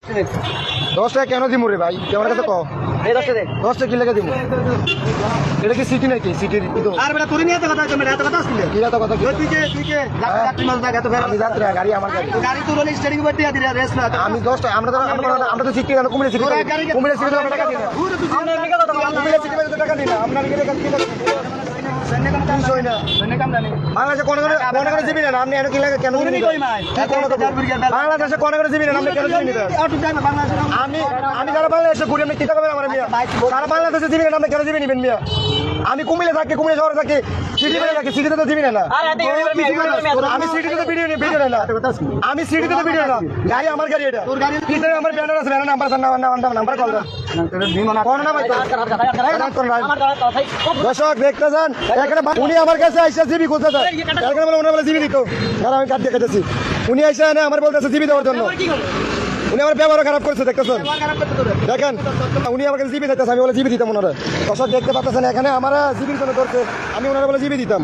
10 টাকা কেন দিমু রে ভাই? আমার কাছে কও। এই 10 টাকা 10 টাকা কি লাগে দিমু? এটা কি সিটি নাকি? সিটির তো। আর বেটা তোর নিয়ে তো কথা কইবে এত কথা আসলে কি কথা কি? তুই কে যাত্রী মাল জায়গা তো আমি যাত্রী গাড়ি আমার গাড়ি। গাড়ি তো রোল স্টার্টিং করতে দিরা রেস না আমি 10 টাকা আমরা তো সিটি না কুমিল্লা সিটি। কুমিল্লা সিটি তো টাকা দিই না। আপনার দিকে কথা বল কুমিল্লা সিটি তো টাকা দিই না। আপনার কি টাকা কি লাগে? বাংলাদেশে কোন জিবি না আপনি এর কি লাগে কেন দিবেন? বাংলাদেশে কোন জিবি না আপনি কেন দিবেন? আমি আমি যারা বাংলাদেশে ঘুরে আপনি কি করবেন আমার মিয়া? সারা বাংলাদেশে জিবি না আপনি কেন জিবি নিবেন মিয়া? আমি কুমিল্লা থাকি, কুমিল্লা শহরে থাকি, সিটিতে থাকি, সিটিতে তো দিবি না। আমি সিটিতে তো ভিডিও না। আমি সিটিতে তো ভিডিও না। গাড়ি আমার গাড়ি এটা। তোর গাড়ি পিছনে আমার ব্যানার আছে, ব্যানার নাম্বার কল দেন। কোন না ভাই? দর্শক দেখতে যান, এখানে উনি আমার কাছে আইসা জিবি খুঁজতে চায়। এখানে বলে ওনার বলে জিবি দিত। আমি কাট দিয়ে কেটেছি। উনি আইসা না আমার বলতেছে জিবি দেওয়ার জন্য। উনি আমার ব্যবহার খারাপ করছে, দেখতেছেন? দেখেন উনি আমার কাছে জিবি দিতেছে, আমি বলে জিবি দিতাম ওনারা। দর্শক দেখতে পাচ্ছেন এখানে আমার জিবির জন্য করছে, আমি ওনারা বলে জিবি দিতাম।